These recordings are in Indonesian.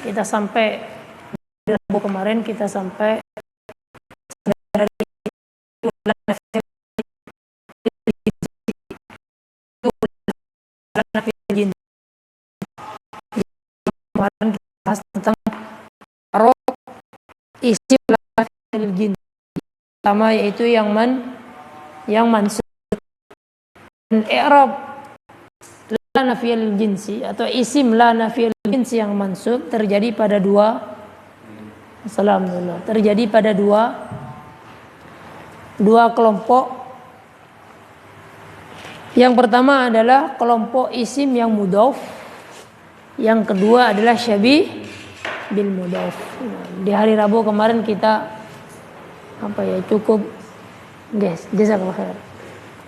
kita sampai Rabu kemarin kita sampai dari kemarin kita bahas tentang roh isim lafil jin. Pertama yaitu yang mansub. I'rab la nafiyil jinsi atau isim la nafiyil jinsi yang mansub terjadi pada dua kelompok. Yang pertama adalah kelompok isim yang mudhaf, yang kedua adalah syabih bil mudhaf. Di hari Rabu kemarin kita cukup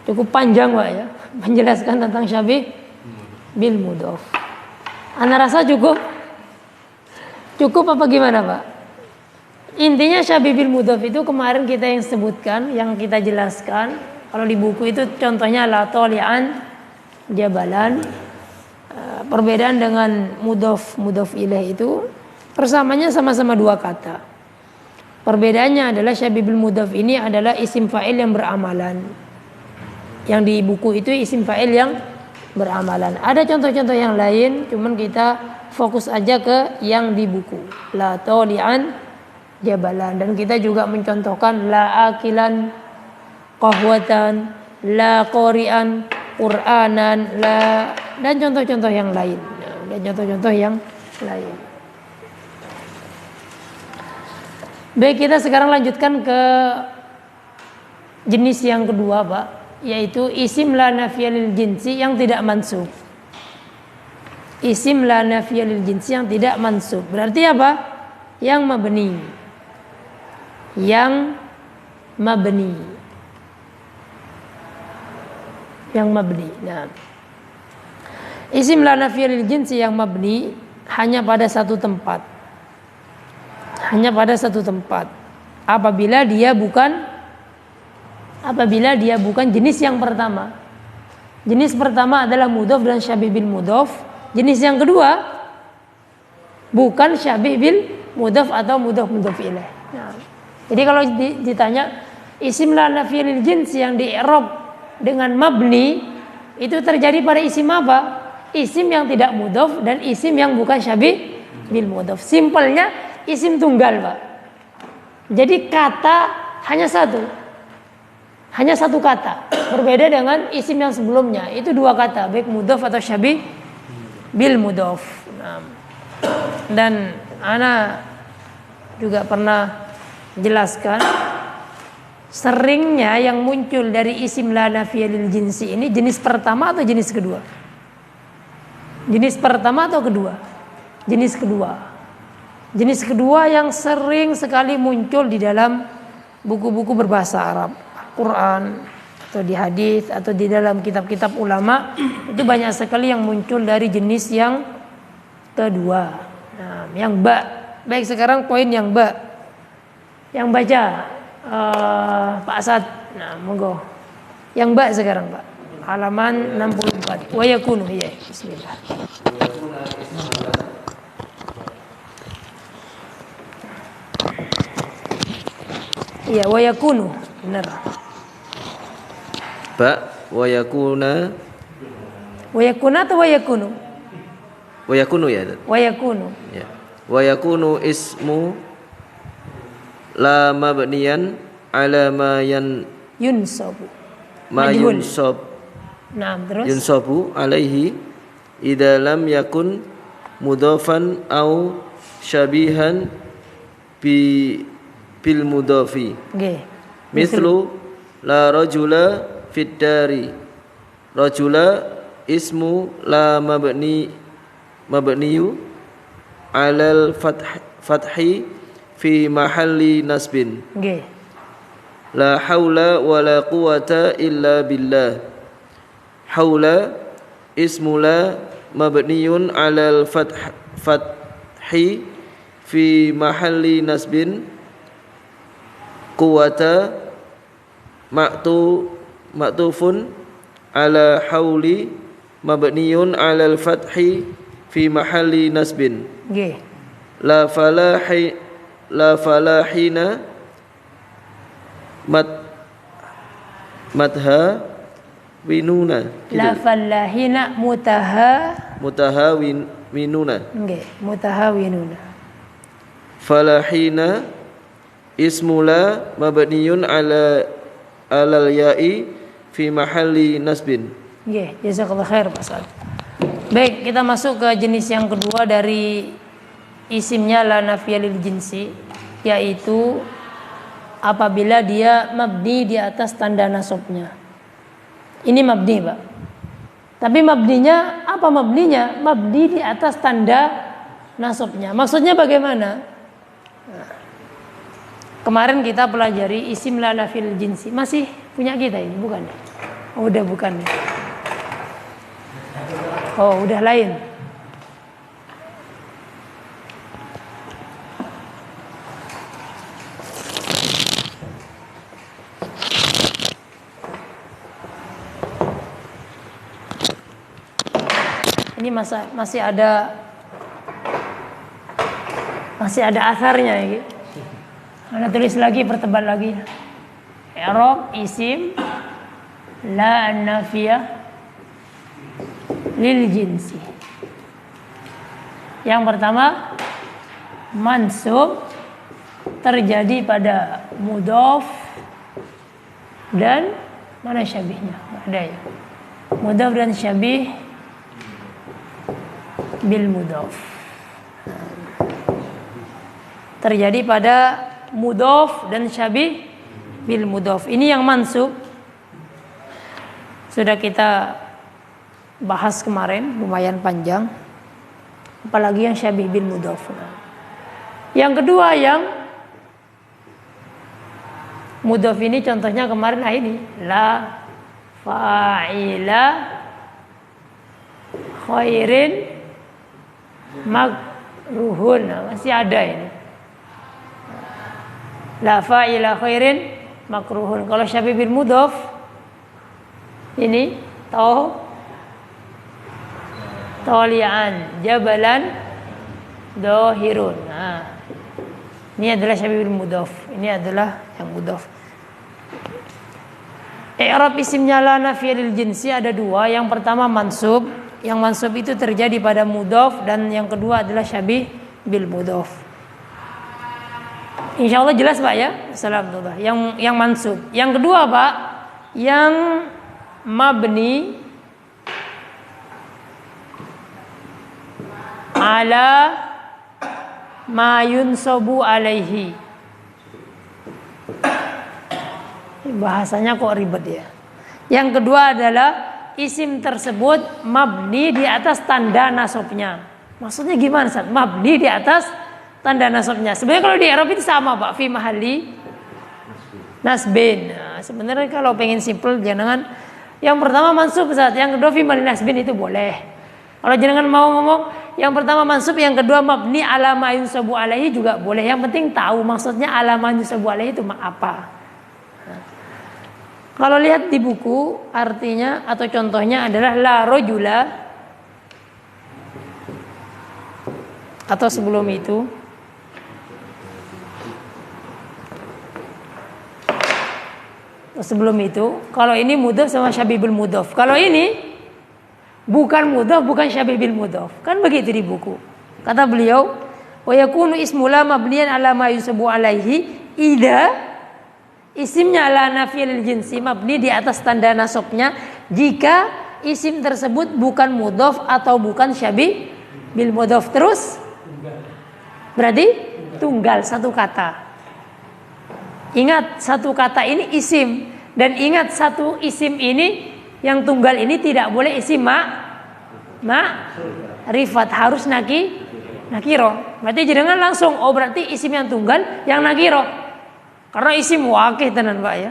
cukup panjang Pak ya menjelaskan tentang syabih bil mudhaf. Ana rasa cukup apa gimana Pak? Intinya syabih bil mudhaf itu kemarin kita yang sebutkan, yang kita jelaskan. Kalau di buku itu contohnya la tali'an jabalan. Perbedaan dengan mudhaf ilaih itu persamanya sama-sama dua kata. Perbedaannya adalah syabih bil mudhaf ini adalah isim fa'il yang beramalan. Yang di buku itu isim fa'il yang beramalan. Ada contoh-contoh yang lain, cuman kita fokus aja ke yang di buku. La tali'an jabalan, dan kita juga mencontohkan la akilan qahwatan, la qari'an qur'anan, la, dan contoh-contoh yang lain. Baik, kita sekarang lanjutkan ke jenis yang kedua Pak, yaitu isim la nafiyil jinsi yang tidak mansub. Isim la nafiyil jinsi yang tidak mansub berarti apa? Yang mabni. Nah, isim la nafiyil jinsi yang mabni hanya pada satu tempat. Apabila dia bukan jenis yang pertama. Jenis pertama adalah mudhaf dan syabih bil mudhaf. Jenis yang kedua bukan syabih bil mudhaf atau mudhaf ilaih. Nah, jadi kalau ditanya isim la nafiyil jinsi yang di-i'rab dengan mabni itu terjadi pada isim apa? Isim yang tidak mudhaf dan isim yang bukan syabih bil mudhaf. Simpelnya isim tunggal Pak. Jadi kata hanya satu kata. Berbeda dengan isim yang sebelumnya, itu dua kata, baik mudhaf atau syabih bil mudhaf. Nah, dan ana juga pernah jelaskan seringnya yang muncul dari isim la nafiyil jinsi ini jenis pertama atau jenis kedua? Jenis pertama atau kedua? Jenis kedua yang sering sekali muncul di dalam buku-buku berbahasa Arab, Quran atau di hadis atau di dalam kitab-kitab ulama, itu banyak sekali yang muncul dari jenis yang kedua. Nah, yang ba. Baik, sekarang poin yang ba. Yang baca Pak Asad. Nah, monggo. Yang ba sekarang Pak. Halaman 64. Wa yakunu ya. Bismillah. Iya, wa yakunu. Benar. Ba wa yakuna. Wa yakuna atau wa yakunu? Wa yakunu ya. Wa yakunu. Ya. Wa yakunu ismu la mabniyan ala ma yunsabu. Nah, terus yunsabu alaihi idza lam yakun mudhafan au syabihan bil mudhafi. Nggih. Mislu la rajula fid dari. Rajula ismu la mabniyu alal fathi fi mahalli nasbin. Nggih. La haula wa la quwata illa billah. Haula ismu la mabniyun alal fathi fi mahalli nasbin. Quwata ma'tufun ala hauli mabniyun alal fathi fi mahalli nasbin. Nggih. la falahina madha winuna La fallahina winuna nggih, mutahawinuna. falahina ismula mabniyun alal ya'i fi mahalli nasbin. Nggih, jazakallahu khair Pak Ustaz. Baik, kita masuk ke jenis yang kedua dari isimnya la nafiyah lil jinsi, yaitu apabila dia mabni di atas tanda nasabnya. Ini mabni, Pak. Tapi mabninya apa mabninya? Mabni di atas tanda nasabnya. Maksudnya bagaimana? Kemarin kita pelajari isim la nafiyah lil jinsi. Masih punya kita ini, bukan? Oh, udah bukan. Oh, udah lain. Ini masih ada asarnya ya. Anda tulis lagi, pertebal lagi. I'rab isim la nafiyah lil jinsi. Yang pertama, mansub terjadi pada mudhaf dan mana syabihnya? Nggak ada ya. Mudhaf dan syabih bil mudhaf. Terjadi pada mudhaf dan syabih bil mudhaf. Ini yang mansub. Sudah kita bahas kemarin, lumayan panjang. Apalagi yang syabih bil mudhaf. Yang kedua yang mudhaf ini contohnya kemarin ini la fa'ila khairin makruhun. Masih ada ini. La fa'ila khairin makruhun. Kalau syabih bil mudhaf ini tolian jabalan dohirun. Nah, ini adalah syabih bil mudhaf. Ini adalah yang mudhaf. I'rab isimnya la nafiyah lil jinsi ada dua. Yang pertama mansub. Yang mansub itu terjadi pada mudhaf, dan yang kedua adalah syabih bil mudhaf. Insyaallah jelas Pak ya. Assalamualaikum. Yang mansub. Yang kedua Pak, yang mabni ala ma yunsabu alaihi. Bahasanya kok ribet ya. Yang kedua adalah isim tersebut mabni di atas tanda nasabnya. Maksudnya gimana Ustaz? Mabni di atas tanda nasabnya. Sebenarnya kalau di Arab itu sama Pak, fi mahalli nasbin. Nah, sebenarnya kalau pengen simple jangan yang pertama mansub Ustaz, yang kedua fi mahalli nasbin itu boleh. Kalau jangan mau ngomong yang pertama mansub, yang kedua mabni ala ma yunsabu alaihi juga boleh. Yang penting tahu maksudnya ala ma yunsabu alaihi itu apa. Kalau lihat di buku artinya atau contohnya adalah la rojula, atau sebelum itu kalau ini mudhaf sama syabihul mudhaf. Kalau ini bukan mudhaf, bukan syabihul mudhaf. Kan begitu di buku. Kata beliau, wa yakunu ismula mabniyan ala ma yusabu alaihi idza isimnya ala nafiyah lil jinsi mabni di atas tanda nasabnya jika isim tersebut bukan mudhaf atau bukan syabih bil mudhaf. Terus berarti tunggal satu kata. Ingat satu kata ini isim, dan ingat satu isim ini yang tunggal ini tidak boleh isim rifat, harus nakiro. Berarti jangan langsung berarti isim yang tunggal yang nakiro. Karena isim wakih tenan Pak ya.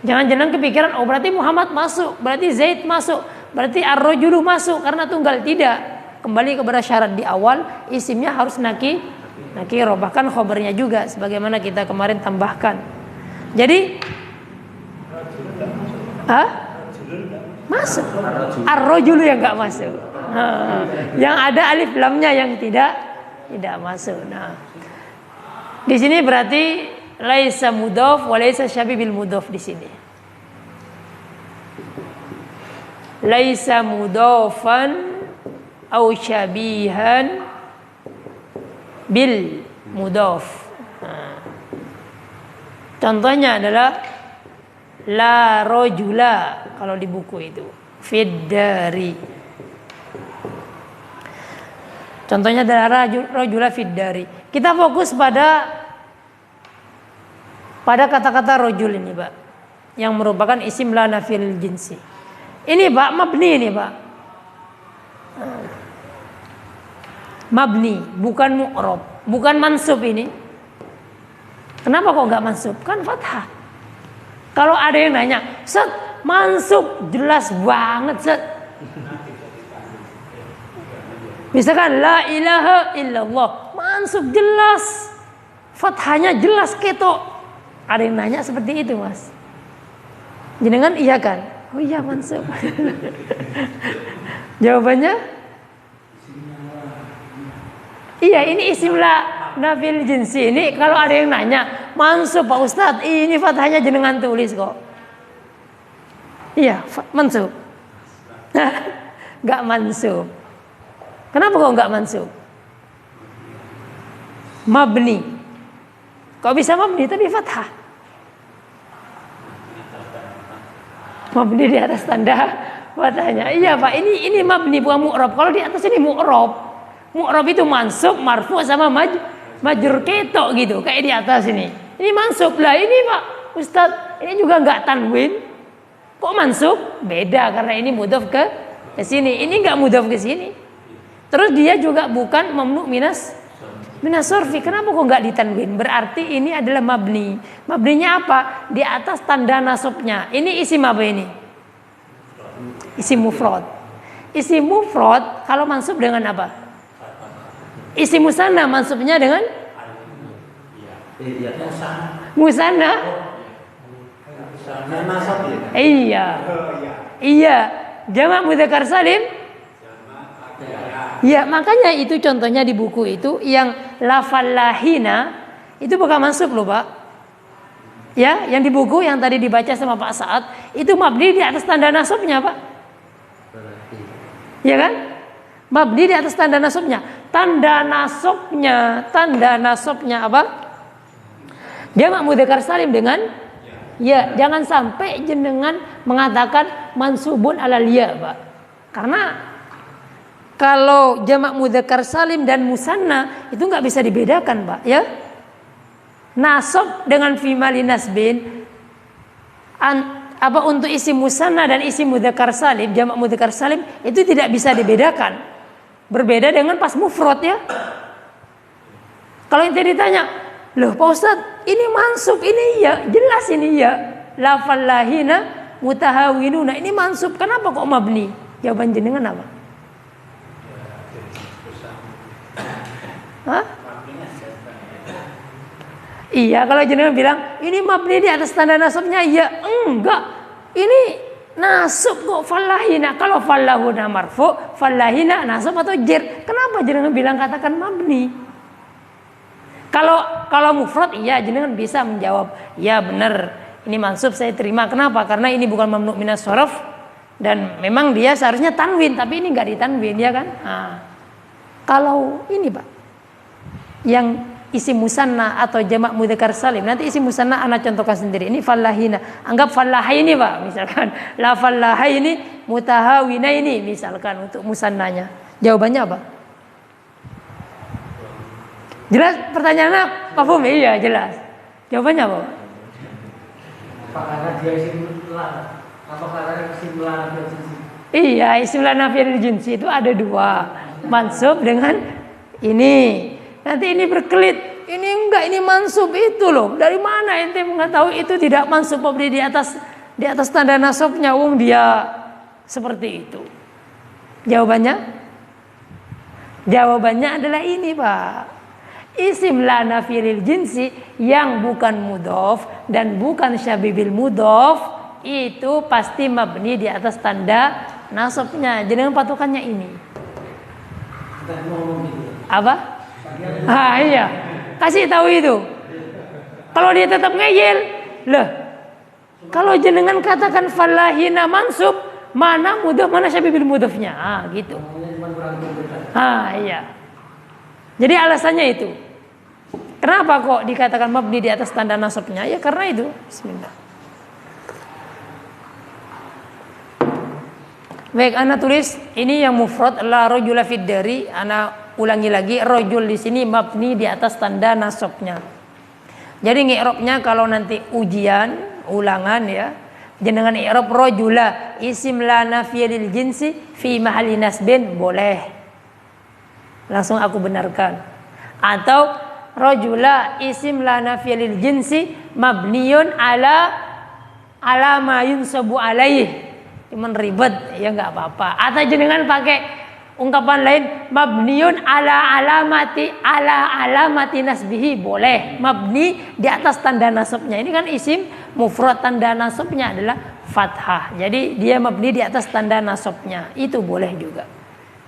Jangan-jangan kepikiran berarti Muhammad masuk, berarti Zaid masuk, berarti ar-rajulu masuk, karena tunggal. Tidak. Kembali kepada syarat di awal, isimnya harus nakiro, bahkan khobarnya juga sebagaimana kita kemarin tambahkan. Jadi masuk. Ar-rajulu yang enggak masuk. Yang ada alif lamnya yang tidak tidak masuk. Nah, di sini berarti laisa mudhaf wa laisa syabih bil mudhaf di sini. Laisa mudhafan au syabihan bil mudhaf. Nah, contohnya adalah la rojula kalau di buku itu fiddari. Contohnya adalah rojula fiddari. Kita fokus pada kata-kata rojul ini, Pak, yang merupakan isim la nafil jinsi. Ini Pak mabni ini, Pak. Mabni, bukan mu'rab, bukan mansub ini. Kenapa kok nggak mansub? Kan fathah. Kalau ada yang nanya, Set, mansub jelas banget, Set. Misalkan la ilaha illallah, mansub jelas, fathahnya jelas ketok. Ada yang nanya seperti itu, Mas. Jenengan iya kan? Oh iya mansub. Jawabannya? Iya, ini isim la nafil jinsi. Ini kalau ada yang nanya, mansub Pak Ustadz, ini fathahnya jenengan tulis kok. Iya, mansub. Gak mansub. Kenapa kok gak mansub? Mabni. Kok bisa mabni tapi fathah? Mabni di atas tanda fathahnya. Iya Pak, ini mabni bukan mu'rab. Kalau di atas ini mu'rab. Mu'rab itu mansub, marfu sama majrur ketok gitu, kayak di atas ini. Ini mansub lah, ini Pak Ustadz, ini juga nggak tanwin. Kok mansub? Beda karena ini mudhaf ke sini. Ini nggak mudhaf ke sini. Terus dia juga bukan mamnu minas sorfi. Kenapa kok nggak ditanwin? Berarti ini adalah mabni. Mabninya apa? Di atas tanda nasabnya. Ini isim apa ini? Isim mufrad. Isim mufrad kalau mansub dengan apa? Isim musanna mansubnya dengan musanna. Iya. Jamak mudzakkar salim. Ya, makanya itu contohnya di buku itu yang lafallahina itu bukan mansub loh, Pak. Ya, yang di buku yang tadi dibaca sama Pak Saad itu mabni di atas tanda nasabnya, Pak. Ya kan? Mabni di atas tanda nasabnya. Tanda nasabnya apa? Jamak mudzakkar salim dengan ya, jangan sampai jenengan mengatakan mansubun alal ya, Pak. Karena kalau jamak mudzakkar salim dan musanna itu nggak bisa dibedakan, Pak, ya. Nasab dengan fi mali nasbin untuk isim musanna dan isim mudzakkar salim, jamak mudzakkar salim itu tidak bisa dibedakan. Berbeda dengan pas mufrad, ya. Kalau ente ditanya, "Loh, Pak Ustadz, ini mansub, ini ya, jelas ini ya. Lafallahina mutahawinuna, ini mansub, kenapa kok mabni?" Jawaban jenengan apa? Hah? Iya, kalau jenengan bilang ini mabni di atas tanda nasabnya, ya enggak. Ini nasab kok fallahina. Kalau fallahuna marfu, fallahina nasab atau jer. Kenapa jenengan bilang katakan mabni? Kalau mufrad, iya jenengan bisa menjawab, ya benar, ini mansub saya terima. Kenapa? Karena ini bukan mamnu minas shorof dan memang dia seharusnya tanwin, tapi ini enggak ditanwin, ya kan? Nah, kalau ini Pak, yang isim musanna atau jamak mudzakkar salim, nanti isim musanna anak contohkan sendiri. Ini fallahina, anggap fallahaini, Pak, misalkan la fallahaini mutahawinaini misalkan untuk musannanya. Jawabannya apa? Jelas pertanyaannya, Pak Fumi? Iya, jelas. Jawabannya apa? Apakah dia isim la? Apakah isim la nafil jinsi? Iya, isim la nafil jinsi itu ada dua, mansub dengan ini. Nanti ini berkelit, ini enggak, ini mansub itu loh. Dari mana ente mengetahui itu tidak mansub di atas tanda nasabnya, wong dia seperti itu? Jawabannya adalah ini, Pak. Isim la nafilil jinsi yang bukan mudhof dan bukan syabibil mudhof itu pasti mabni di atas tanda nasabnya. Jangan patokannya ini. Apa? Iya. Kasih tahu itu. Kalau dia tetap ngeyel, lah. Kalau jenengan katakan falahina mansub, mana mudhaf mana syabih bil mudhafnya? Gitu. Iya. Jadi alasannya itu. Kenapa kok dikatakan mabni di atas tanda nasabnya? Ya karena itu. Bismillah. Baik, ana tulis ini yang mufrad la rajula fid dari. Ana ulangi lagi, rajul di sini mabni di atas tanda nasabnya. Jadi ngi'rabnya kalau nanti ujian, ulangan ya, jenengan i'rab rajula isim la nafiyya lil jinsi fi mahalli nasbin boleh. Langsung aku benarkan. Atau rajula isim la nafiyya lil jinsi mabniyun ala ma yunsabu alaih. Cuman ribet ya enggak apa-apa. Atau jenengan pakai ungkapan lain mabniyun ala alamati nasbihi boleh. Mabni di atas tanda nasabnya. Ini kan isim mufrad, tanda nasabnya adalah fathah. Jadi dia mabni di atas tanda nasabnya. Itu boleh juga.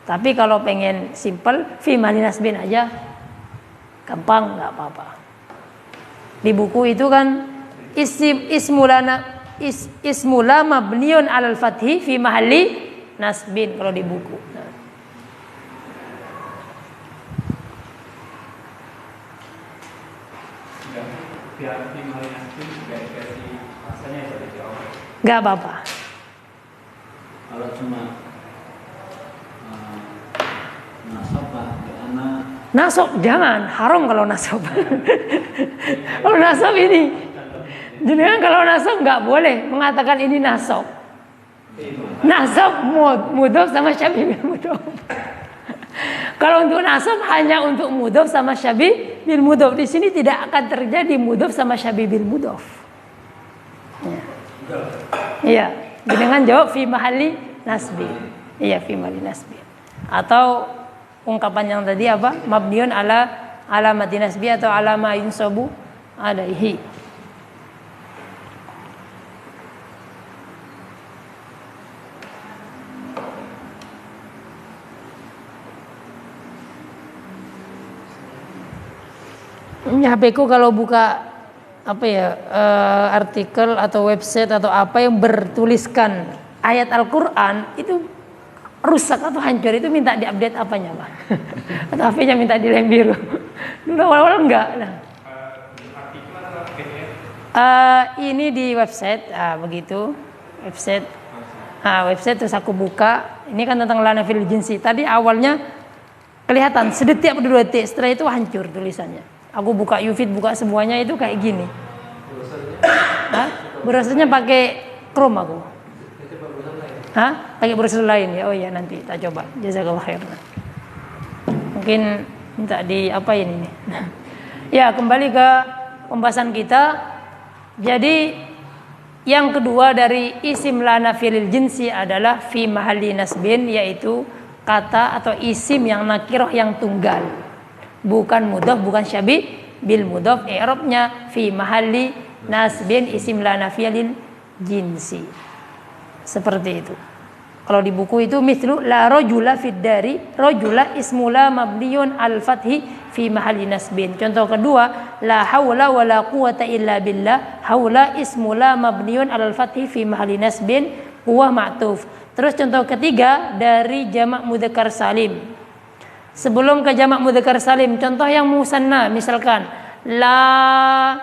Tapi kalau pengen simple fi mahalli nasbin aja gampang, nggak apa-apa. Di buku itu kan ismula mabniun alal fathi fi mahalli nasbin kalau di buku. Nggak apa-apa. Kalau cuma nasab Pak, Nasab jangan, haram kalau nasab. Kalau nasab ini, jenengan kalau nasab nggak boleh mengatakan ini nasab. Nasab mudhof sama syabih bil mudhof. Kalau untuk nasab hanya untuk mudhof sama syabih bil mudhof. Di sini tidak akan terjadi mudhof sama syabih bil mudhof. Iya, jenengan jawab fi mahalli nasbi. Iya, fi mahalli nasbi. Atau ungkapan yang tadi apa? Mabniun ala alamati nasbi atau alama yunsabu alaihi. HP ku kalau buka apa ya artikel atau website atau apa yang bertuliskan ayat Al-Quran itu rusak atau hancur, itu minta diupdate apanya Pak? Atau HP-nya minta dilem biru? Dulu awal-awal enggak. Ini di website, begitu website. Website terus aku buka. Ini kan tentang lana fil jinsi. Tadi awalnya kelihatan sedetik atau 2 detik, setelah itu hancur tulisannya. Aku buka Ufit, buka semuanya itu kayak gini. Browsernya pakai Chrome aku. Pakai browser lain ya. Oh iya nanti tak coba. Jazakallahu khair. Mungkin minta diapain ini. Ya, kembali ke pembahasan kita. Jadi yang kedua dari isim la nafiyil jinsi adalah fi mahalli nasbin, yaitu kata atau isim yang nakirah yang tunggal. Bukan mudhaf, bukan syabih bil mudhaf. I'rabnya fi mahalli nasbin isim la nafiyil jinsi. Seperti itu. Kalau di buku itu mislu la rajula fid dari, rajula ismula mabniyun al fathi fi mahalli nasbin. Contoh kedua, la haula wala quwata illa billah, haula ismula mabniyun al fathi fi mahalli nasbin huwa ma'tuf. Terus contoh ketiga dari jamak mudzakkar salim. Sebelum ke jamak mudzakkar salim, contoh yang musanna misalkan la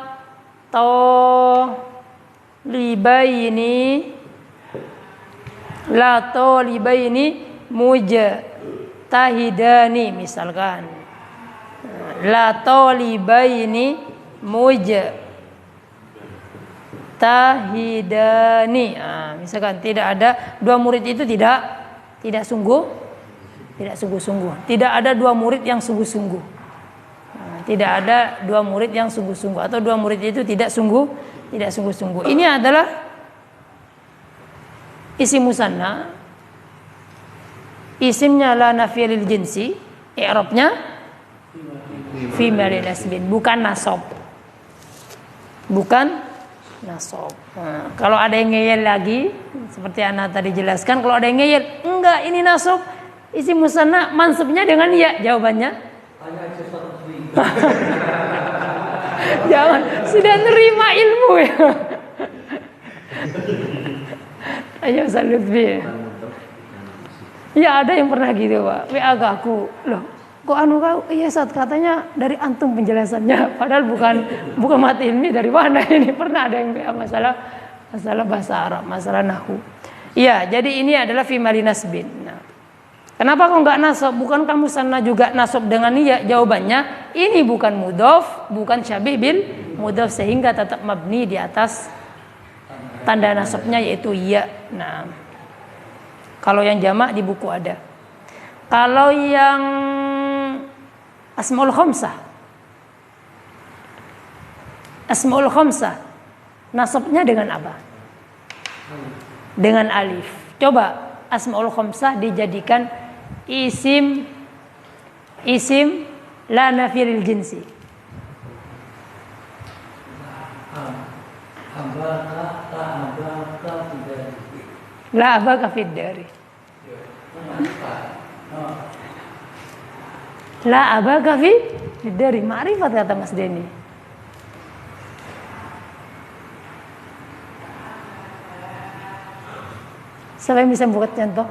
talibaini, la talibaini mujtahidani misalkan. La talibaini mujtahidani. Misalkan tidak ada dua murid itu tidak sungguh-sungguh. Tidak ada dua murid yang sungguh-sungguh. Tidak ada dua murid yang sungguh-sungguh atau dua murid itu tidak sungguh-sungguh. Ini adalah isim musanna. Isimnya la nafiyil jinsi, i'rabnya fi mahalli nasbin, bukan nasab. Bukan nasab. Kalau ada yang ngeyel lagi, seperti Ana tadi jelaskan, kalau ada yang ngeyel, enggak ini nasab, isim musanna mansubnya dengan ya, jawabannya Jangan, sudah nerima ilmu ya. Ayo Ustaz Lutfi. Ya ada yang pernah gitu Pak. WA ke aku, loh kok anu kau? Iya Ustaz, katanya dari antum penjelasannya. Padahal bukan mati ilmi, dari mana ini? Pernah ada yang WA masalah bahasa Arab, masalah nahwu. Iya, jadi ini adalah fi mali nasbin. Nah, kenapa kok nggak nasab? Bukan kamu sana juga nasab dengan iya? Jawabannya ini bukan mudhof, bukan syabih bil mudhof, sehingga tetap mabni di atas tanda nasabnya yaitu iya. Nah, kalau yang jamak di buku ada. Kalau yang asmaul khamsah nasabnya dengan apa? Dengan alif. Coba asmaul khamsah dijadikan isim la nafiril jinsi. La abaka fid dari. La abaka fid dari, ma'rifat kata Mas Denny. Siapa yang bisa buat contoh?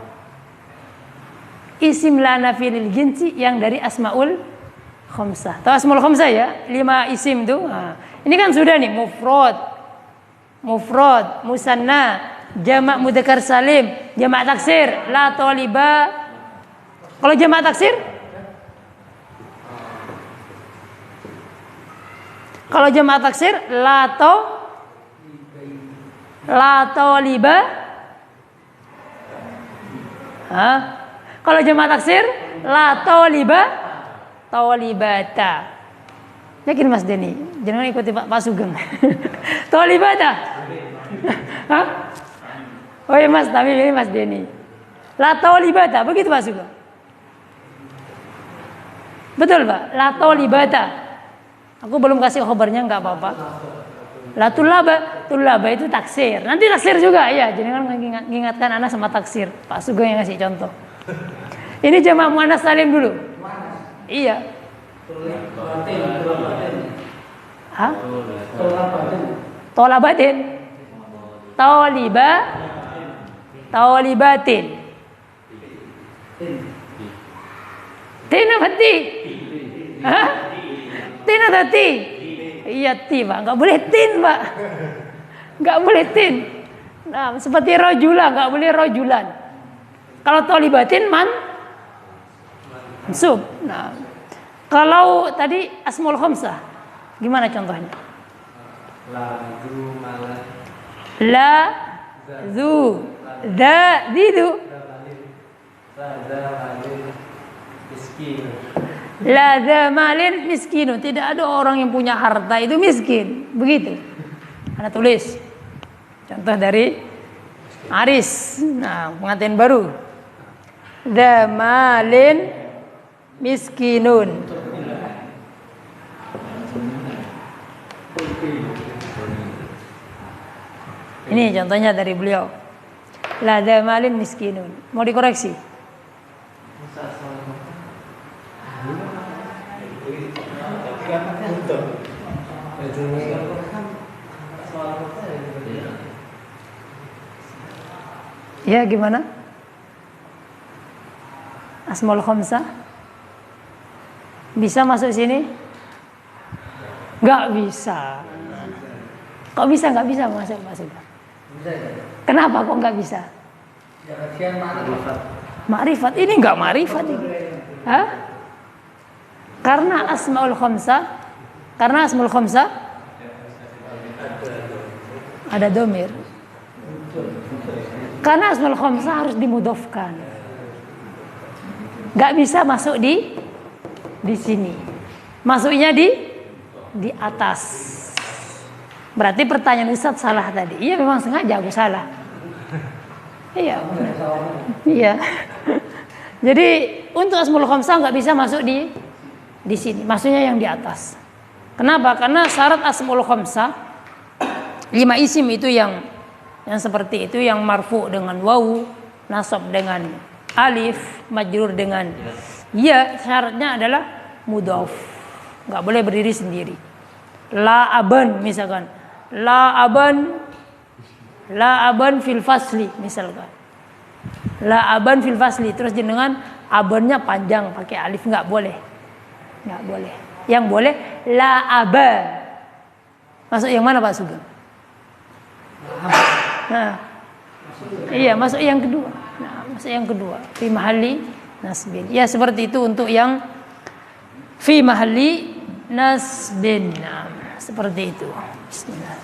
Isim la nafilil jinsi yang dari asmaul khamsah. Tahu asmaul khamsah ya? 5 isim tuh. Nah, ini kan sudah nih mufrad, musanna, jamak mudzakkar salim, jamak taksir, la thaliba. Kalau jamak taksir? Kalau jamak taksir la thaliba. Kalau jamak taksir la thalibata. Yakin Mas Denny? Jangan ikuti Pak Sugeng. Thalibata. Hah? Oh iya Mas, tapi ini Mas Denny. La thalibata, begitu Pak Sugeng? Betul Pak? La thalibata. Aku belum kasih khabarnya, enggak apa-apa. La tulaba itu taksir. Nanti taksir juga ya. Jangan mengingatkan anak sama taksir. Pak Sugeng yang ngasih contoh. Ini jamak muannas salim dulu. Iya. Hah? Tolabatin. Taulibatin. Tin apa ti? Hah? Tin atau ti? Iya ti Pak, nggak boleh tin Pak, nggak boleh tin. Nah seperti rojula, nggak boleh rojulan. Kalau tolibatin mansub. Nah kalau tadi asmaul khamsah, gimana contohnya? La zu da didu. La zamalin miskinun, tidak ada orang yang punya harta itu miskin, begitu. Anda tulis contoh dari Aris. Nah, pengantin baru. Zamalin miskinun. Ini contohnya dari beliau. La zamalin miskinun. Mau dikoreksi? Ya gimana? Asmaul khamsah bisa masuk sini? Gak bisa. Kok bisa? Gak bisa masuk. Kenapa kok gak bisa? Ma'rifat. Ini gak ma'rifat ini. Hah? Karena asmaul khamsah ada domir. Karena asmaul khamsah harus dimudhofkan. Gak bisa masuk di sini. Masuknya di atas. Berarti pertanyaan Ustaz salah tadi. Iya memang sengaja aku salah. Iya. Iya. Jadi untuk asmaul khamsah gak bisa masuk di sini. Maksudnya yang di atas. Kenapa? Karena syarat asmaul khamsah 5 isim itu yang seperti itu, yang marfu dengan wawu, nasab dengan alif, majrur dengan ya, syaratnya adalah mudhaf. nggak boleh berdiri sendiri. La'aban misalkan, la'aban fil fasli misalkan, la'aban fil fasli, terus jenengan abannya panjang pakai alif, nggak boleh. Yang boleh la'aba. Masuk yang mana Pak Sugeng? Nah, iya masuk yang kedua. Fi mahalli nasbin. Ya seperti itu untuk yang fi mahalli nasbin. Nah, seperti itu. Bismillah.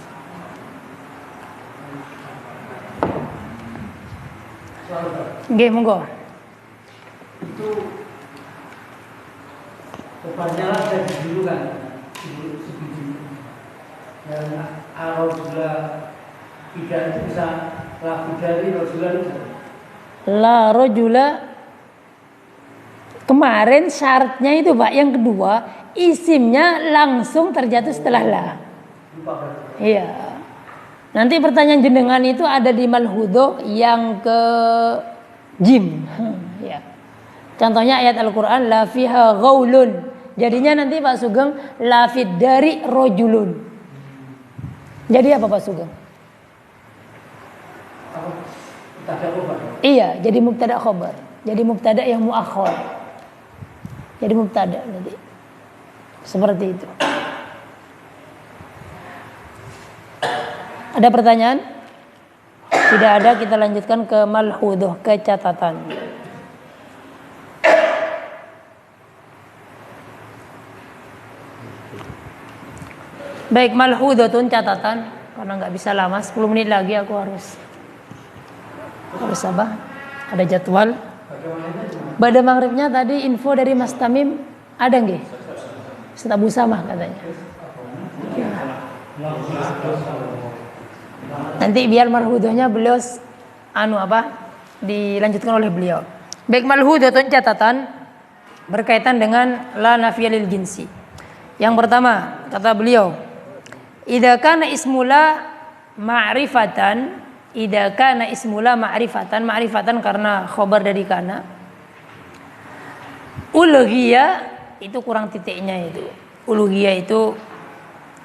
Nggih, monggo. Itu depannya ada dulu kan, sebiji. Dan al-rajula tidak itu bisa laku dari rajula itu. La rajula kemarin syaratnya itu Pak, yang kedua isimnya langsung terjatuh setelah la. Iya. Nanti pertanyaan jenengan itu ada di malhudho yang ke jim. Ya. Contohnya ayat Al-Quran la fiha ghaulun. Jadinya nanti Pak Sugeng la fid dari rojulun. Jadi apa Pak Sugeng? Iya, jadi mubtada khobar. Jadi mubtada yang muakhir. Jadi mubtada nanti. Seperti itu. Ada pertanyaan? Tidak ada, kita lanjutkan ke malhudhuh, ke catatan. Baik, malhudhutun catatan. Karena nggak bisa lama, 10 menit lagi aku harus apa? Ada jadwal. Pada maghribnya tadi info dari Mas Tamim ada nggih? Ustaz Abu Samah katanya. Nanti biar malhudhuhnya beliau dilanjutkan oleh beliau. Baik, malhudhutun catatan berkaitan dengan la nafiyya lil jinsi. Yang pertama kata beliau, idza kana ismula ma'rifatan, idza kana ismula ma'rifatan karena khobar dari kana. Uluhiyah itu kurang titiknya itu. Uluhiyah itu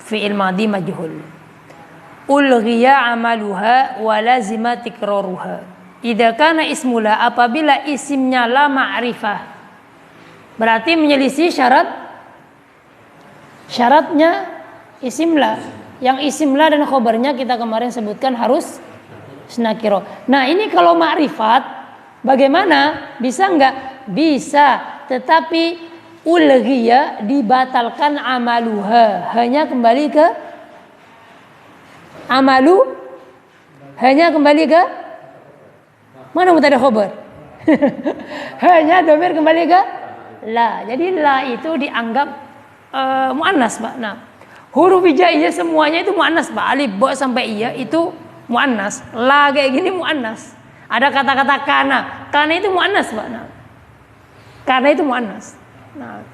fi'il madhi majhul. Ulghiya amaluha wa lazima tikraruha. Idza kana ismula, apabila isimnya la ma'rifah, berarti menyelisih syaratnya isimla. Yang isimla dan khobarnya kita kemarin sebutkan harus nakiro. Nah, ini kalau ma'rifat bagaimana? Bisa enggak? Bisa, tetapi ulghiya dibatalkan amaluha, hanya kembali ke amalu, hanya kembali ke mana mubtada khobar? Hanya domir kembali ke la. Jadi la itu dianggap muannas Pak. Nah, huruf hijaiyah semuanya itu muannas Pak. Alif ba sampai iya itu muannas. La kayak gini muannas. Ada kata-kata kana itu muannas Pak. Nah, karena itu muannas. Nah,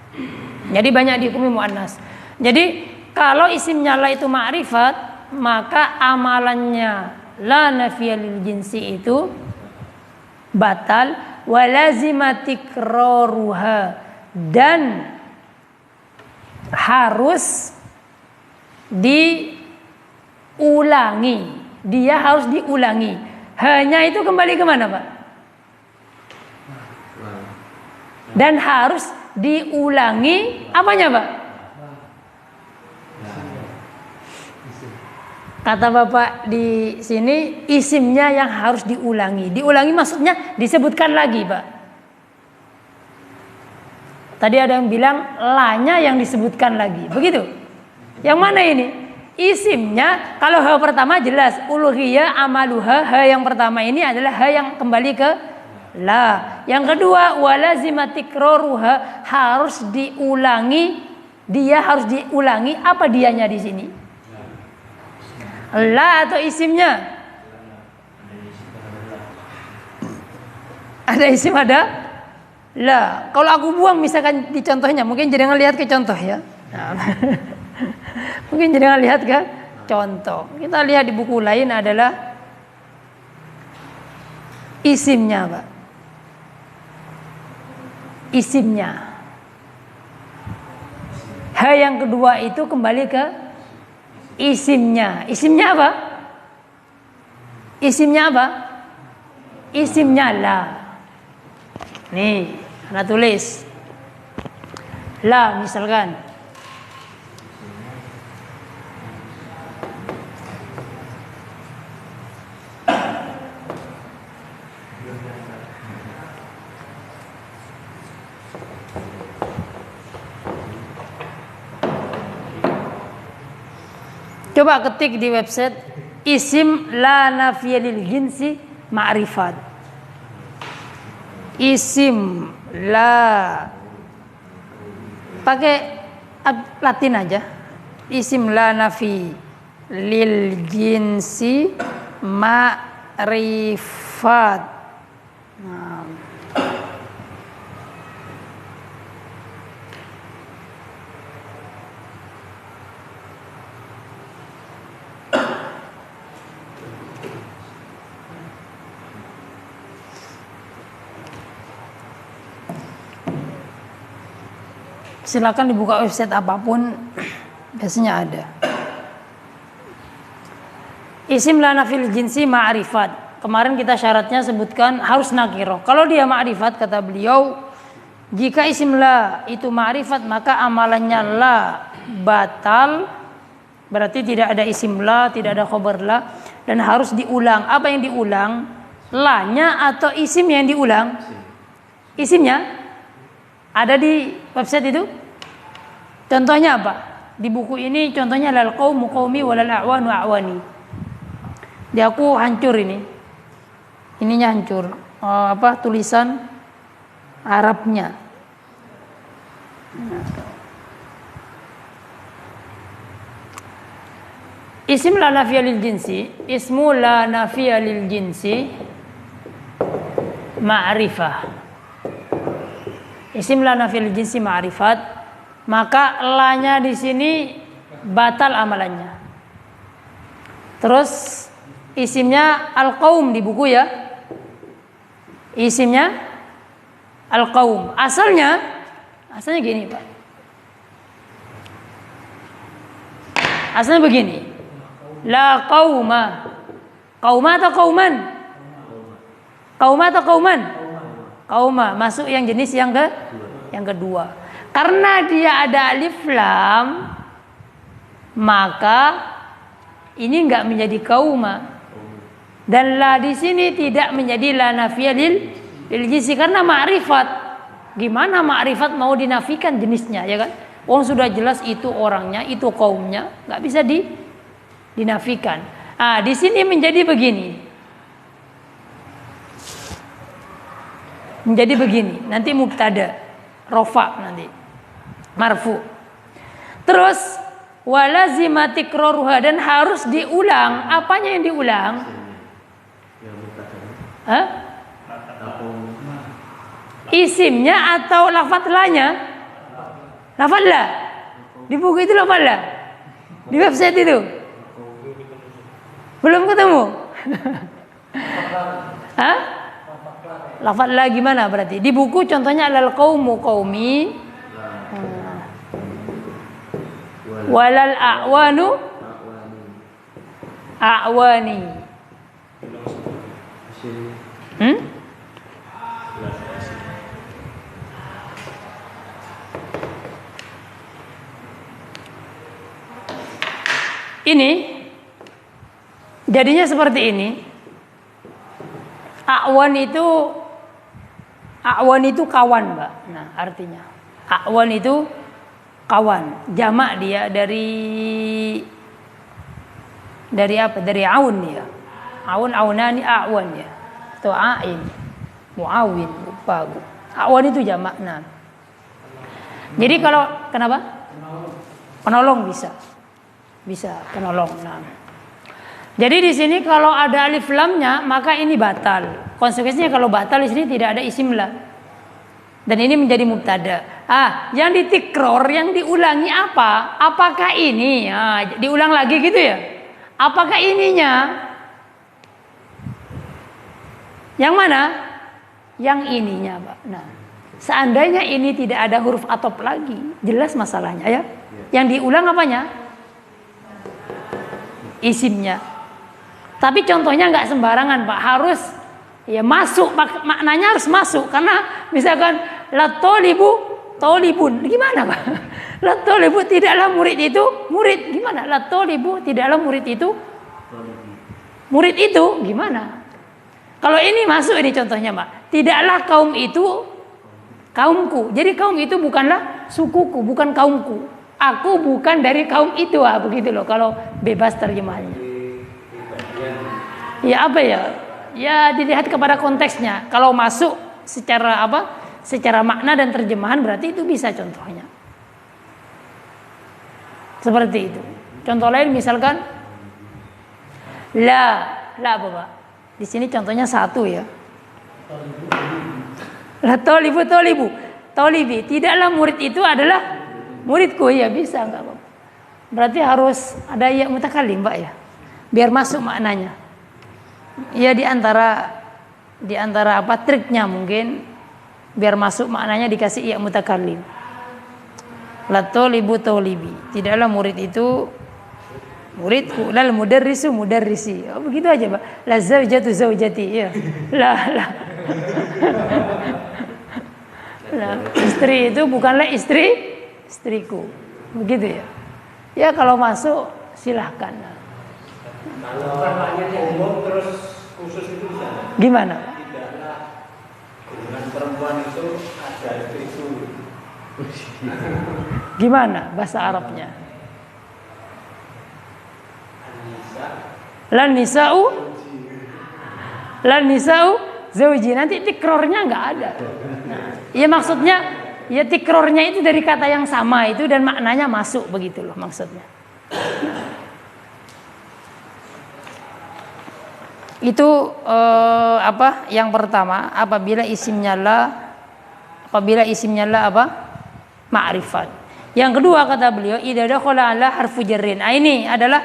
jadi banyak dihukumi muannas. Jadi kalau isimnya la itu ma'rifat, maka amalannya la nafiyya lil jinsi itu batal, wa lazima tikraruha, dan harus diulangi. Dia harus diulangi. Hanya itu kembali ke mana Pak? Dan harus diulangi apanya Pak? Kata Bapak di sini isimnya yang harus diulangi. Diulangi maksudnya disebutkan lagi Pak. Tadi ada yang bilang la-nya yang disebutkan lagi. Begitu? Yang mana ini? Isimnya kalau ha pertama jelas uluhiyah amaluha, ha yang pertama ini adalah ha yang kembali ke la. Yang kedua walazima tikraruha, harus diulangi. Dia harus diulangi. Apa dianya di sini? La atau isimnya? Ada isim, ada la. Kalau aku buang misalkan di contohnya, mungkin jangan lihat ke contoh ya. Nah, mungkin jangan lihat ke contoh. Kita lihat di buku lain adalah isimnya Pak. yang kedua itu kembali ke isimnya. Isimnya apa? Isimnya apa? Isimnya la. Nih, Anda tulis. La misalkan. Coba ketik di website isim la nafiyya lil jinsi ma'rifat. Isim la pakai Latin aja. Isim la nafi lil jinsi ma'rifat. Nah. Silakan dibuka website apapun, biasanya ada. Isim la nafil jinsi ma'rifat. Kemarin kita syaratnya sebutkan harus nakiroh. Kalau dia ma'rifat, kata beliau, jika isim la itu ma'rifat, maka amalannya la batal. Berarti tidak ada isim la, tidak ada khobar la, dan harus diulang. Apa yang diulang? La-nya atau isim yang diulang? Isimnya ada di website itu. Contohnya apa? Di buku ini contohnya lal qaumu qaumi walal a'wanu a'wani. Di aku hancur ini. Ininya hancur. Tulisan Arabnya. Isim la nafiyya lil jinsi, ismu la nafiyya lil jinsi ma'rifah. Isim la nafiyya lil jinsi ma'rifat, maka la-nya di sini batal amalannya. Terus isimnya al-qaum di buku ya. Isimnya al-qaum. Asalnya gini, Pak. Asalnya begini. La qauma. Qauma atau qauman? Qauma atau qauman? Qauma. Masuk yang jenis yang kedua. Karena dia ada alif lam, maka ini enggak menjadi qauma. Dan la di sini tidak menjadi la nafiyya lil jinsi karena ma'rifat. Gimana ma'rifat mau dinafikan jenisnya, ya kan? Sudah jelas itu orangnya, itu kaumnya, enggak bisa dinafikan. Di sini menjadi begini. Menjadi begini. Nanti mubtada, rofa nanti. Marfu. Terus walazima tikraruha, dan harus diulang. Apanya yang diulang? Isimnya atau lafadz la-nya? Lafadz la. Di buku itu lafadz la. Di website itu. Belum ketemu? Lafadz la gimana berarti? Di buku contohnya alal qaumu qaumi. Walal a'wanu a'wani. Ini jadinya seperti ini. A'wan itu kawan, Mbak. Nah, artinya a'wan itu kawan. Jamak dia dari apa? Dari aun ya. Aun, aunani, a'wan ya. Atau a'in, muawin, lupa. A'wan itu jamak. Nah. Jadi kalau kenapa? Penolong bisa. Bisa penolong. Nah. Jadi di sini kalau ada alif lamnya maka ini batal. Konsekuensinya kalau batal di sini tidak ada isim la. Dan ini menjadi mubtada. Yang ditikror, yang diulangi apa? Apakah ini? Diulang lagi gitu ya? Apakah ininya? Yang mana? Yang ininya, Pak. Nah, seandainya ini tidak ada huruf atop lagi, jelas masalahnya ya. Yang diulang apanya? Isimnya. Tapi contohnya nggak sembarangan Pak, harus ya masuk, maknanya harus masuk. Karena misalkan la tolibu tolibun, gimana Pak? La tolibu tidaklah murid itu murid, gimana? La tolibu tidaklah murid itu murid itu, gimana? Kalau ini masuk ini contohnya Pak, tidaklah kaum itu kaumku. Jadi kaum itu bukanlah sukuku, bukan kaumku. Aku bukan dari kaum itu, begitu loh kalau bebas terjemahannya. Ya apa ya? Ya dilihat kepada konteksnya. Kalau masuk secara apa? Secara makna dan terjemahan berarti itu bisa contohnya. Seperti itu. Contoh lain misalkan la apa Pak? Di sini contohnya satu ya. La tolibu tolibi. Tidaklah murid itu adalah muridku, ya bisa enggak apa-apa. Berarti harus ada ya mutakallim Pak ya. Biar masuk maknanya. Ya di antara apa triknya mungkin biar masuk maknanya dikasih ya mutakallim. La tolibu tolibi. Tidaklah murid itu muridku, lal mudarrisu mudarrisi. Oh, begitu aja Pak. La zaujatu zaujati ya. La istri itu bukanlah istriku. Begitu ya. Ya kalau masuk silahkan. Kalau maknanya umum terus khusus itu bisa. Gimana? Tidaklah golongan perempuan itu ada istriku. Gimana bahasa Arabnya? Lan nisa'u zauji. Nanti tikrornya nggak ada. Nah, ya maksudnya ya tikrornya itu dari kata yang sama itu dan maknanya masuk begitu loh maksudnya. Itu apa? Yang pertama, apabila isimnya la apa? Ma'rifat. Yang kedua kata beliau, idza dakhala ala harfu jarrin. Ini adalah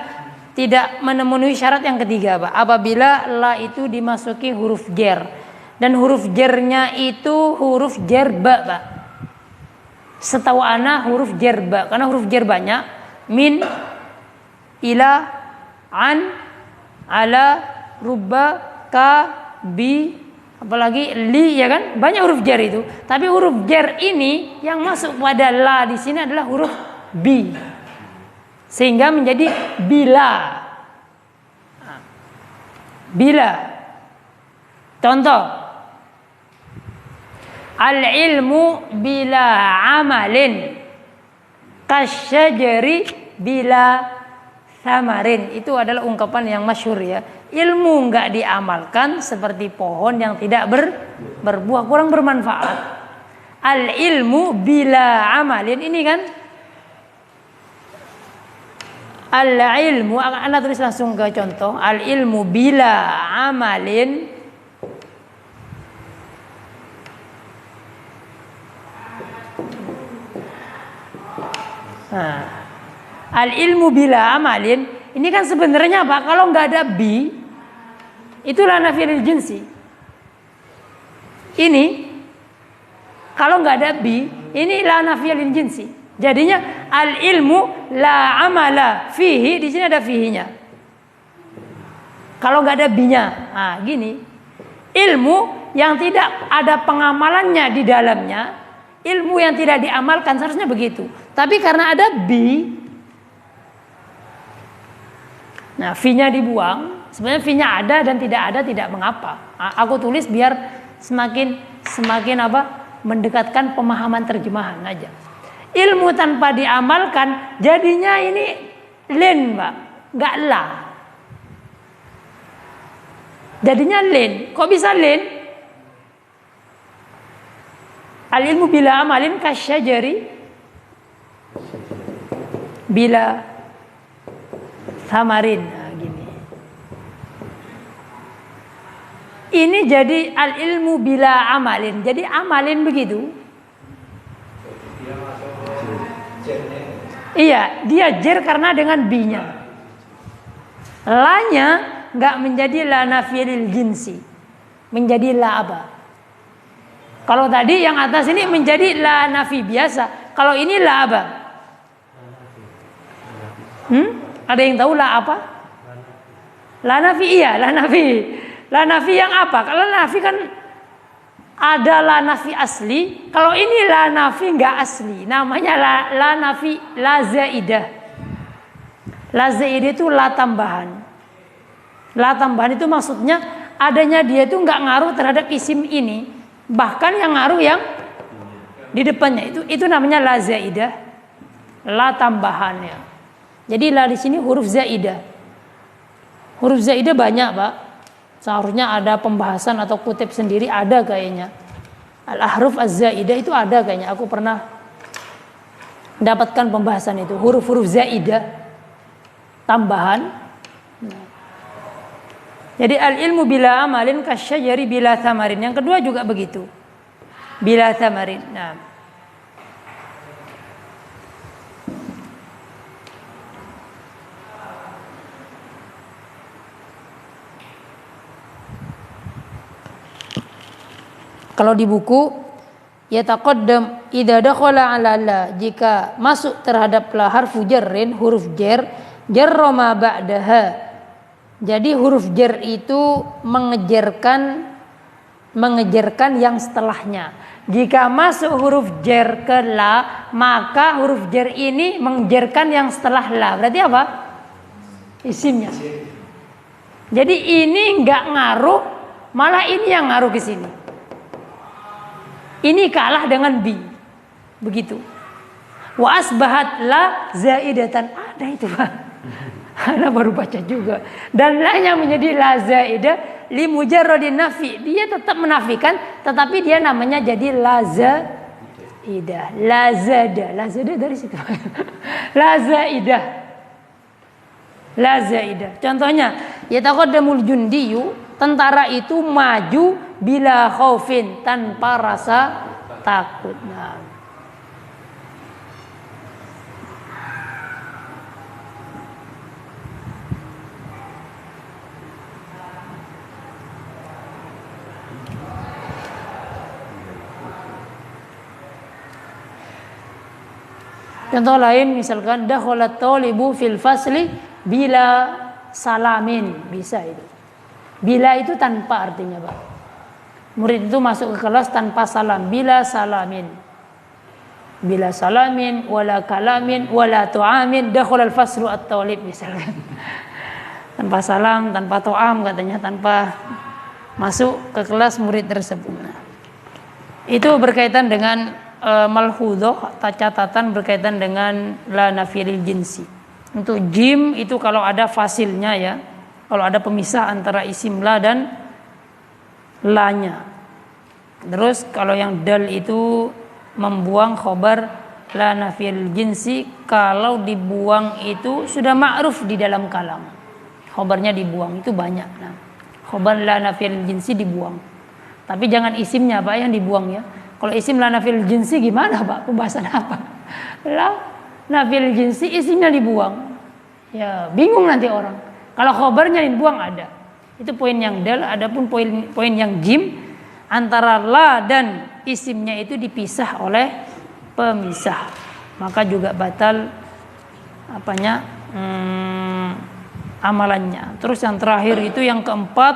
tidak memenuhi syarat yang ketiga, Pak. Apabila la itu dimasuki huruf jar dan huruf jarnya itu huruf jar ba, Pak. Setahu ana huruf jar ba, karena huruf jar banyak, min, ila, an, ala, rubba, ka, bi, apalagi li, ya kan? Banyak huruf jar itu. Tapi huruf jar ini yang masuk pada la di sini adalah huruf bi. Sehingga menjadi bila. Bila. Contoh. Al-ilmu bila amalin kasyajari bila samarin. Itu adalah ungkapan yang masyhur ya. Ilmu enggak diamalkan seperti pohon yang tidak berbuah, kurang bermanfaat. Al-ilmu bila amalin ini kan al-ilmu, Anda tulis langsung ke contoh. Al-ilmu bila amalin al-ilmu bila amalin ini kan sebenarnya apa? Kalau nggak ada bi, itulah nafiyul jinsi. Ini kalau nggak ada bi, ini la nafiyul jinsi. Jadinya al-ilmu la amala fihi, di sini ada fihinya. Kalau nggak ada binya, gini. Ilmu yang tidak ada pengamalannya di dalamnya, ilmu yang tidak diamalkan, seharusnya begitu. Tapi karena ada bi, nah fi-nya dibuang. Sebenarnya fi-nya ada dan tidak ada tidak mengapa. Aku tulis biar semakin apa? Mendekatkan pemahaman terjemahan aja. Ilmu tanpa diamalkan jadinya ini len, Pak, enggak la. Jadinya len. Kok bisa len? Al ilmu bila amalin kasyajari bila samarin. Gini. Ini jadi al ilmu bila amalin. Jadi amalin begitu. Iya, dia jer karena dengan bi-nya. La-nya enggak menjadi la nafiyil jinsi. Menjadi la apa? Kalau tadi yang atas ini menjadi la nafi biasa. Kalau ini la apa? Ada yang tahu la apa? La nafi, iya, la nafi. La nafi yang apa? Kalau la nafi kan ada la nafi asli. Kalau ini la nafi enggak asli. Namanya la nafi la zaidah. La zaidah itu la tambahan. La tambahan itu maksudnya adanya dia itu enggak ngaruh terhadap isim ini. Bahkan yang ngaruh yang di depannya itu namanya la zaidah. La tambahannya. Jadi la di sini huruf zaidah. Huruf zaidah banyak, Pak. Seharusnya ada pembahasan atau kutip sendiri, ada kayaknya. Al-ahruf az-zaidah itu ada kayaknya. Aku pernah mendapatkan pembahasan itu. Huruf-huruf zaidah tambahan. Jadi al-ilmu bila amalin kasyajari bila thamarin. Yang kedua juga begitu. Bila thamarin. Nah. Kalau di buku yataqaddam idza dakhala ala la, jika masuk terhadap la harfu jarrin, huruf jar, jarra ma ba'daha. Jadi huruf jar itu mengejarkan yang setelahnya. Jika masuk huruf jar ke la, maka huruf jar ini mengejarkan yang setelah la. Berarti apa? Isimnya. Jadi ini enggak ngaruh, malah ini yang ngaruh ke sini. Ini kalah dengan bi. Begitu. Wa asbahat la zaidatan. Ada itu, Pak. Ana baru baca juga. Dan la-nya menjadi la zaidah li mujarradin nafi. Dia tetap menafikan, tetapi dia namanya jadi la zaidah. La zada. La zada dari situ. La zaidah. La zaidah. Contohnya, yataqaddamul jundiyu, tentara itu maju bila khaufin, tanpa rasa takut. Nah. Contoh lain misalkan dakhalat talibu fil fasli bila salamin, bisa itu. Bila itu tanpa artinya, Pak. Murid itu masuk ke kelas tanpa salam, bila salamin. Bila salamin wala kalamin wala tu'amin dakhalal faslu at-talib misalkan. Tanpa salam, tanpa tu'am katanya, tanpa masuk ke kelas murid tersebut. Nah, itu berkaitan dengan malhudhah, catatan berkaitan dengan la nafiyil jinsi. Untuk jim itu kalau ada fasilnya ya. Kalau ada pemisah antara isim la dan la-nya. Terus kalau yang dal itu membuang khobar la nafiyil jinsi, kalau dibuang itu sudah ma'ruf di dalam kalam. Khobarnya dibuang itu banyak. Nah, khobar la nafiyil jinsi dibuang. Tapi jangan isimnya, Pak, yang dibuang ya. Kalau isim la nafiyil jinsi gimana, Pak? Pembahasan apa? La nafiyil jinsi isimnya dibuang. Ya, bingung nanti orang. Kalau khobarnya dibuang ada. Itu poin yang dal, adapun poin yang jim, antara la dan isimnya itu dipisah oleh pemisah. Maka juga batal amalannya. Terus yang terakhir itu yang keempat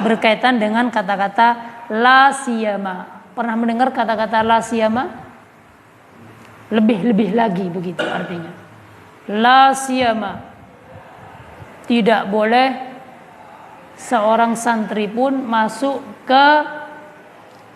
berkaitan dengan kata-kata la siyama. Pernah mendengar kata-kata la siyama? Lebih-lebih lagi begitu artinya. La siyama. Tidak boleh seorang santri pun masuk ke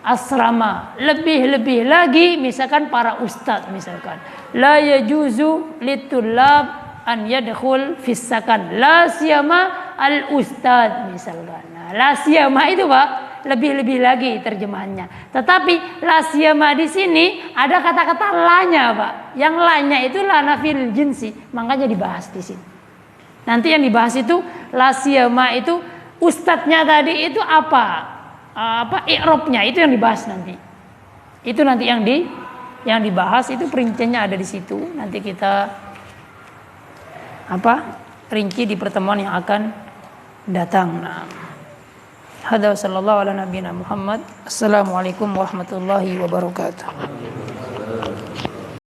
asrama. Lebih-lebih lagi misalkan para ustadz misalkan. La yajuzu litullab an yadkhul fis sakan. La siyama al ustadz misalkan. Nah, la siyama itu, Pak, lebih-lebih lagi terjemahannya. Tetapi la siyama di sini ada kata-kata la-nya, Pak. Yang la-nya itu la nafil jinsi, makanya dibahas di sini. Nanti yang dibahas itu la siyama itu ustadznya tadi itu apa i'rabnya itu yang dibahas nanti. Itu nanti yang dibahas itu perinciannya ada di situ. Nanti kita rinci di pertemuan yang akan datang. Nah, hadza sallallahu ala nabiyina Muhammad. Assalamualaikum warahmatullahi wabarakatuh.